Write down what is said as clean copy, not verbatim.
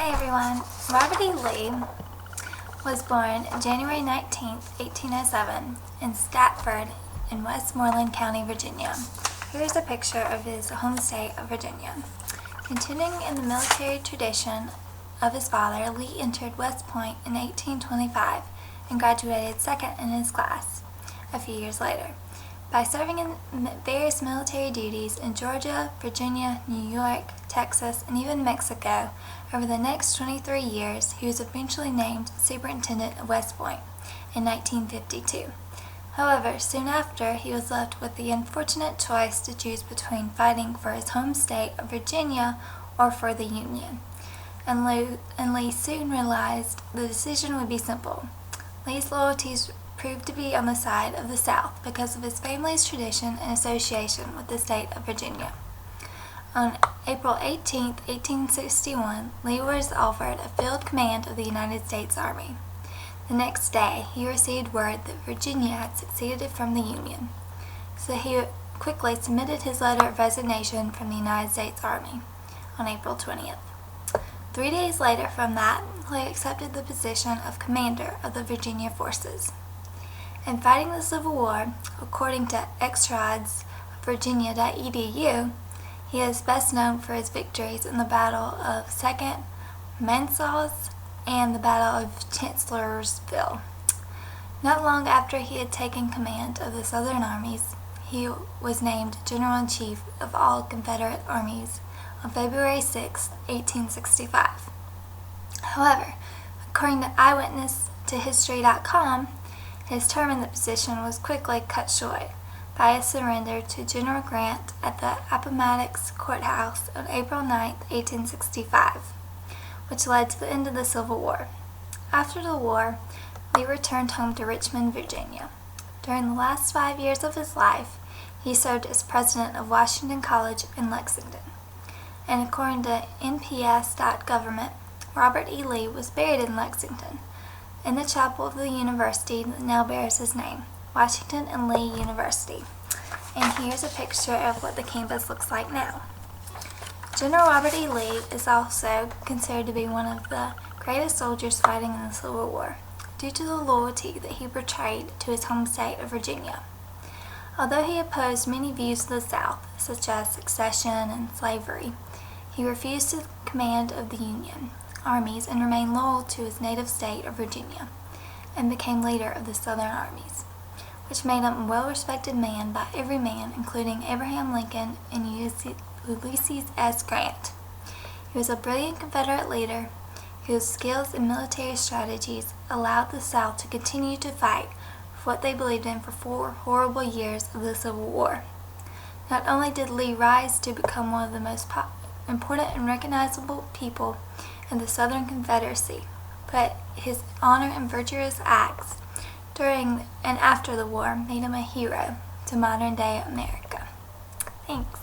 Hi everyone. Robert E. Lee was born January 19, 1807 in Stafford in Westmoreland County, Virginia. Here's a picture of his home state of Virginia. Continuing in the military tradition of his father, Lee entered West Point in 1825 and graduated second in his class a few years later. By serving in various military duties in Georgia, Virginia, New York, Texas, and even Mexico, over the next 23 years, he was eventually named Superintendent of West Point in 1952. However, soon after, he was left with the unfortunate choice to choose between fighting for his home state of Virginia or for the Union. And Lee soon realized the decision would be simple. Lee's loyalties proved to be on the side of the South because of his family's tradition and association with the state of Virginia. On April 18, 1861, Lee was offered a field command of the United States Army. The next day, he received word that Virginia had seceded from the Union, so he quickly submitted his letter of resignation from the United States Army on April 20th. 3 days later from that, Lee accepted the position of commander of the Virginia forces. In fighting the Civil War, according to xrodesvirginia.edu, he is best known for his victories in the Battle of Second Manassas and the Battle of Chancellorsville. Not long after he had taken command of the Southern armies, he was named General-in-Chief of all Confederate armies on February 6, 1865. However, according to eyewitnesstohistory.com, his term in the position was quickly cut short by a surrender to General Grant at the Appomattox Courthouse on April 9, 1865, which led to the end of the Civil War. After the war, Lee returned home to Richmond, Virginia. During the last 5 years of his life, he served as president of Washington College in Lexington. And according to NPS.government, Robert E. Lee was buried in Lexington, in the chapel of the university that now bears his name, Washington and Lee University. And here's a picture of what the campus looks like now. General Robert E. Lee is also considered to be one of the greatest soldiers fighting in the Civil War, due to the loyalty that he portrayed to his home state of Virginia. Although he opposed many views of the South, such as secession and slavery, he refused the command of the Union armies and remained loyal to his native state of Virginia, and became leader of the Southern armies, which made him a well-respected man by every man, including Abraham Lincoln and Ulysses S. Grant. He was a brilliant Confederate leader whose skills in military strategies allowed the South to continue to fight for what they believed in for 4 horrible years of the Civil War. Not only did Lee rise to become one of the most important and recognizable people in the Southern Confederacy, but his honor and virtuous acts during and after the war made him a hero to modern-day America. Thanks.